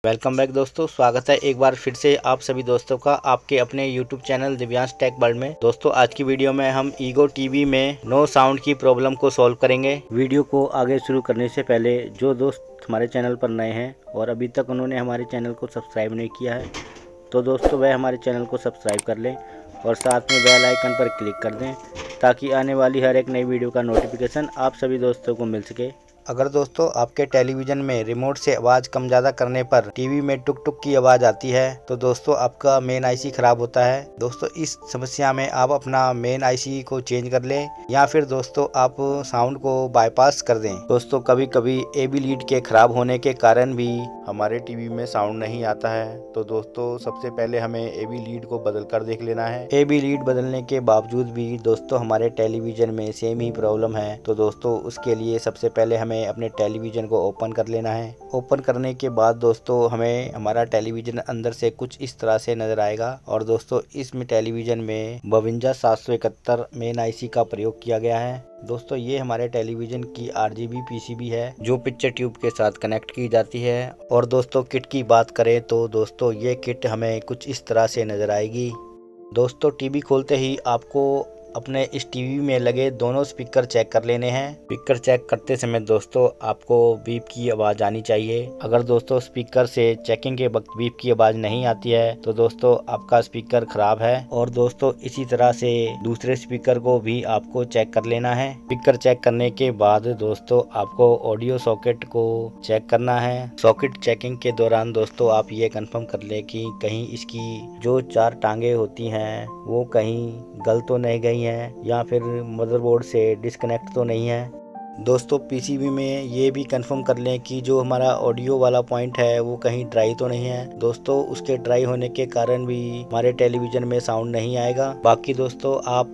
Welcome back दोस्तों, स्वागत है एक बार फिर से आप सभी दोस्तों का आपके अपने YouTube channel Divyansh tech world में। दोस्तों आज की वीडियो में हम ईगो टीवी में नो साउंड की प्रॉब्लम को सॉल्व करेंगे। वीडियो को आगे शुरू करने से पहले जो दोस्त हमारे चैनल पर नए हैं और अभी तक उन्होंने हमारे चैनल को सब्सक्राइब नहीं किया है तो दोस्तों वह हमारे चैनल को सब्सक्राइब कर लें और साथ में बेल आइकन पर क्लिक कर दें ताकि आने वाली हर एक नई वीडियो का नोटिफिकेशन आप सभी दोस्तों को मिल सके। अगर दोस्तों आपके टेलीविज़न में रिमोट से आवाज़ कम ज़्यादा करने पर टीवी में टुक टुक की आवाज़ आती है तो दोस्तों आपका मेन आईसी खराब होता है। दोस्तों इस समस्या में आप अपना मेन आईसी को चेंज कर लें या फिर दोस्तों आप साउंड को बाईपास कर दें। दोस्तों कभी कभी एबी लीड के खराब होने के कारण भी हमारे टीवी में साउंड नहीं आता है तो दोस्तों सबसे पहले हमें एबी लीड को बदल कर देख लेना है। एबी लीड बदलने के बावजूद भी दोस्तों हमारे टेलीविज़न में सेम ही प्रॉब्लम है तो दोस्तों उसके लिए सबसे पहले हमें अपने टेलीविज़न को ओपन कर लेना है। ओपन करने के बाद दोस्तों हमें हमारा टेलीविज़न अंदर से कुछ इस तरह से नजर आएगा और दोस्तों इसमें टेलीविज़न में 52771 मेन आईसी का प्रयोग किया गया है। दोस्तों ये हमारे टेलीविज़न की RGB PCB है जो पिक्चर ट्यूब के साथ कनेक्ट की जाती है। और दोस्तों किट की बात करें तो दोस्तों ये किट हमें कुछ इस तरह से नजर आएगी। दोस्तों टीवी खोलते ही आपको अपने इस टीवी में लगे दोनों स्पीकर चेक कर लेने हैं। स्पीकर चेक करते समय दोस्तों आपको बीप की आवाज़ आनी चाहिए। अगर दोस्तों स्पीकर से चेकिंग के वक्त बीप की आवाज़ नहीं आती है तो दोस्तों आपका स्पीकर खराब है। और दोस्तों इसी तरह से दूसरे स्पीकर को भी आपको चेक कर लेना है। स्पीकर चेक करने के बाद दोस्तों आपको ऑडियो सॉकेट को चेक करना है। सॉकेट चेकिंग के दौरान दोस्तों आप ये कंफर्म कर ले कि कहीं इसकी जो 4 टांगे होती हैं वो कहीं गल तो नहीं गई है या फिर मदरबोर्ड से डिस्कनेक्ट तो नहीं है। दोस्तों पीसीबी में ये भी कंफर्म कर लें कि जो हमारा ऑडियो वाला पॉइंट है वो कहीं ड्राई तो नहीं है। दोस्तों उसके ड्राई होने के कारण भी हमारे टेलीविज़न में साउंड नहीं आएगा। बाकी दोस्तों आप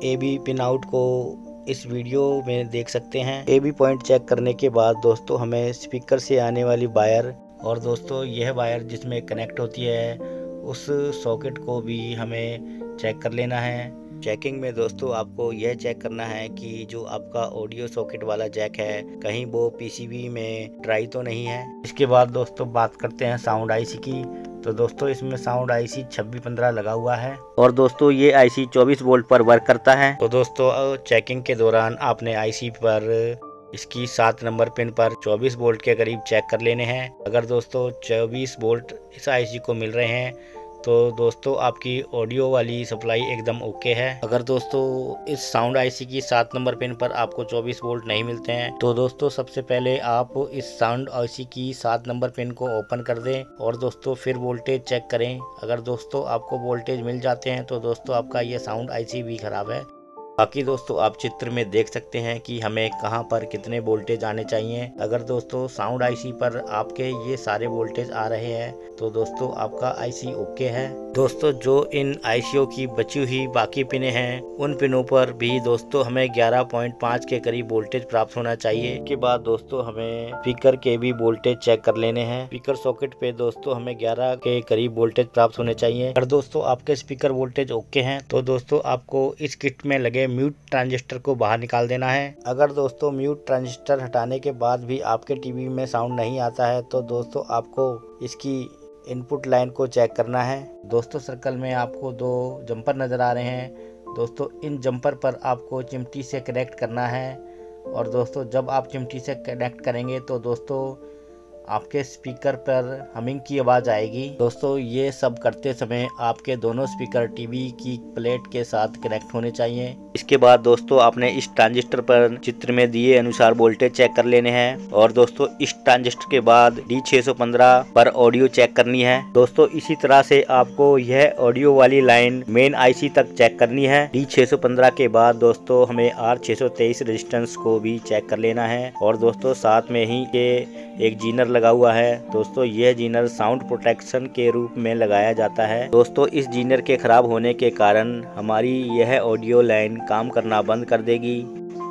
एबी पिन आउट को इस वीडियो में देख सकते हैं। एबी पॉइंट चेक करने के बाद दोस्तों हमें स्पीकर से आने वाली वायर और दोस्तों यह वायर जिसमें कनेक्ट होती है उस सॉकेट को भी हमें चेक कर लेना है। चेकिंग में दोस्तों आपको यह चेक करना है कि जो आपका ऑडियो सॉकेट वाला जैक है कहीं वो पीसीबी में ड्राई तो नहीं है। इसके बाद दोस्तों बात करते हैं साउंड आईसी की। तो दोस्तों इसमें साउंड आईसी 2615 लगा हुआ है और दोस्तों ये आईसी 24 वोल्ट पर वर्क करता है। तो दोस्तों चेकिंग के दौरान आपने आईसी पर इसकी 7 नंबर पिन पर 24 वोल्ट के करीब चेक कर लेने हैं। अगर दोस्तों 24 वोल्ट इस आईसी को मिल रहे हैं तो दोस्तों आपकी ऑडियो वाली सप्लाई एकदम ओके है। अगर दोस्तों इस साउंड आईसी की 7 नंबर पिन पर आपको 24 वोल्ट नहीं मिलते हैं तो दोस्तों सबसे पहले आप इस साउंड आईसी की 7 नंबर पिन को ओपन कर दें और दोस्तों फिर वोल्टेज चेक करें। अगर दोस्तों आपको वोल्टेज मिल जाते हैं तो दोस्तों आपका ये साउंड आईसी भी खराब है। बाकी दोस्तों आप चित्र में देख सकते हैं कि हमें कहां पर कितने वोल्टेज आने चाहिए। अगर दोस्तों साउंड आईसी पर आपके ये सारे वोल्टेज आ रहे हैं तो दोस्तों आपका आईसी ओके है। दोस्तों जो इन आईसीओ की बची हुई बाकी पिनें हैं उन पिनों पर भी दोस्तों हमें 11.5 के करीब वोल्टेज प्राप्त होना चाहिए। इसके बाद दोस्तों हमें स्पीकर के भी वोल्टेज चेक कर लेने हैं। स्पीकर सॉकेट पे दोस्तों हमें 11 के करीब वोल्टेज प्राप्त होने चाहिए। अगर दोस्तों आपके स्पीकर वोल्टेज ओके हैं तो दोस्तों आपको इस किट में लगे म्यूट ट्रांजिस्टर को बाहर निकाल देना है। अगर दोस्तों म्यूट ट्रांजिस्टर हटाने के बाद भी आपके टीवी में साउंड नहीं आता है तो दोस्तों आपको इसकी इनपुट लाइन को चेक करना है। दोस्तों सर्कल में आपको 2 जंपर नज़र आ रहे हैं। दोस्तों इन जंपर पर आपको चिमटी से कनेक्ट करना है और दोस्तों जब आप चिमटी से कनेक्ट करेंगे तो दोस्तों आपके स्पीकर पर हमिंग की आवाज़ आएगी। दोस्तों ये सब करते समय आपके दोनों स्पीकर टीवी की प्लेट के साथ कनेक्ट होने चाहिए। इसके बाद दोस्तों आपने इस ट्रांजिस्टर पर चित्र में दिए अनुसार वोल्टेज चेक कर लेने हैं और दोस्तों इस ट्रांजिस्टर के बाद D615 पर ऑडियो चेक करनी है। दोस्तों इसी तरह से आपको यह ऑडियो वाली लाइन मेन आईसी तक चेक करनी है। D615 के बाद दोस्तों हमें R623 रेजिस्टेंस को भी चेक कर लेना है और दोस्तों साथ में ही के एक जीनर लगा हुआ है। दोस्तों यह जीनर साउंड प्रोटेक्शन के रूप में लगाया जाता है। दोस्तों इस जीनर के खराब होने के कारण हमारी यह ऑडियो लाइन काम करना बंद कर देगी।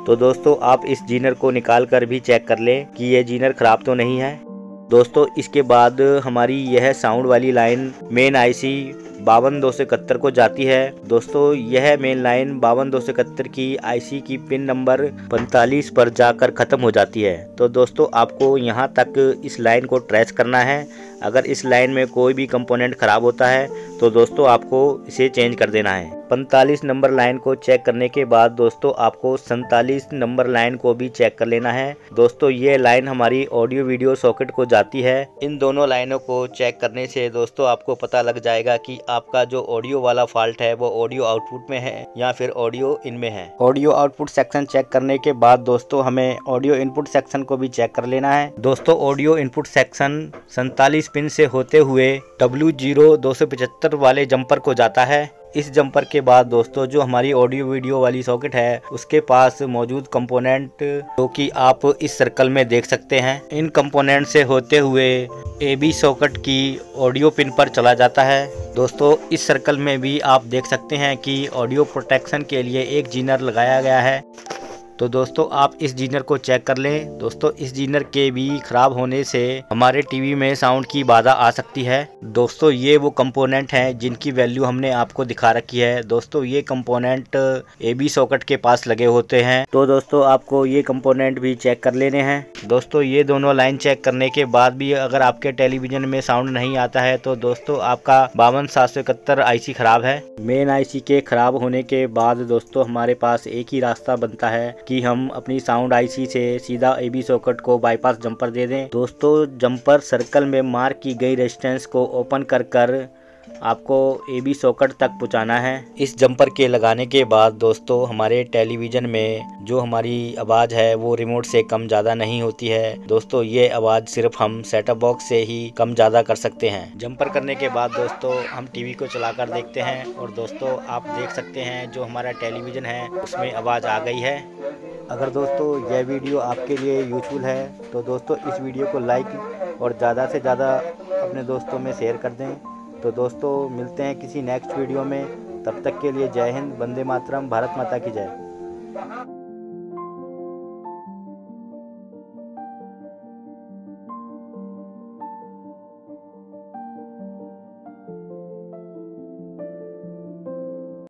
तो दोस्तों आप इस जीनर को निकाल कर भी चेक कर लें कि यह जीनर खराब तो नहीं है। दोस्तों इसके बाद हमारी यह साउंड वाली लाइन मेन आईसी 52 271 को जाती है। दोस्तों यह मेन लाइन 52 271 की आईसी की पिन नंबर 45 पर जाकर खत्म हो जाती है। तो दोस्तों आपको यहाँ तक इस लाइन को ट्रेस करना है। अगर इस लाइन में कोई भी कंपोनेंट खराब होता है तो दोस्तों आपको इसे चेंज कर देना है। 45 नंबर लाइन को चेक करने के बाद दोस्तों आपको 47 नंबर लाइन को भी चेक कर लेना है। दोस्तों ये लाइन हमारी ऑडियो वीडियो सॉकेट को जाती है। इन दोनों लाइनों को चेक करने से दोस्तों आपको पता लग जाएगा कि आपका जो ऑडियो वाला फॉल्ट है वो ऑडियो आउटपुट में है या फिर ऑडियो इन में है। ऑडियो आउटपुट सेक्शन चेक करने के बाद दोस्तों हमें ऑडियो इनपुट सेक्शन को भी चेक कर लेना है। दोस्तों ऑडियो इनपुट सेक्शन 47 पिन से होते हुए W0 275 वाले जंपर को जाता है। इस जंपर के बाद दोस्तों जो हमारी ऑडियो वीडियो वाली सॉकेट है उसके पास मौजूद कंपोनेंट जो कि आप इस सर्कल में देख सकते हैं, इन कंपोनेंट से होते हुए AB सॉकेट की ऑडियो पिन पर चला जाता है। दोस्तों इस सर्कल में भी आप देख सकते हैं कि ऑडियो प्रोटेक्शन के लिए एक जीनर लगाया गया है। तो दोस्तों आप इस जीनर को चेक कर लें। दोस्तों इस जीनर के भी खराब होने से हमारे टीवी में साउंड की बाधा आ सकती है। दोस्तों ये वो कंपोनेंट हैं जिनकी वैल्यू हमने आपको दिखा रखी है। दोस्तों ये कंपोनेंट AB सॉकेट के पास लगे होते हैं। तो दोस्तों आपको ये कंपोनेंट भी चेक कर लेने हैं। दोस्तों ये दोनों लाइन चेक करने के बाद भी अगर आपके टेलीविजन में साउंड नहीं आता है तो दोस्तों आपका 52 771 आईसी खराब है। मेन आईसी के खराब होने के बाद दोस्तों हमारे पास एक ही रास्ता बनता है कि हम अपनी साउंड आईसी से सीधा AB सॉकेट को बाईपास जंपर दे दें। दोस्तों जंपर सर्कल में मार्क की गई रेजिस्टेंस को ओपन कर आपको AB सॉकेट तक पहुंचाना है। इस जंपर के लगाने के बाद दोस्तों हमारे टेलीविजन में जो हमारी आवाज़ है वो रिमोट से कम ज़्यादा नहीं होती है। दोस्तों ये आवाज़ सिर्फ हम सेटअप बॉक्स से ही कम ज़्यादा कर सकते हैं। जंपर करने के बाद दोस्तों हम टीवी को चलाकर देखते हैं और दोस्तों आप देख सकते हैं जो हमारा टेलीविज़न है उसमें आवाज़ आ गई है। अगर दोस्तों यह वीडियो आपके लिए यूजफुल है तो दोस्तों इस वीडियो को लाइक और ज़्यादा से ज़्यादा अपने दोस्तों में शेयर कर दें। तो दोस्तों मिलते हैं किसी नेक्स्ट वीडियो में। तब तक के लिए जय हिंद, वंदे मातरम, भारत माता की जय।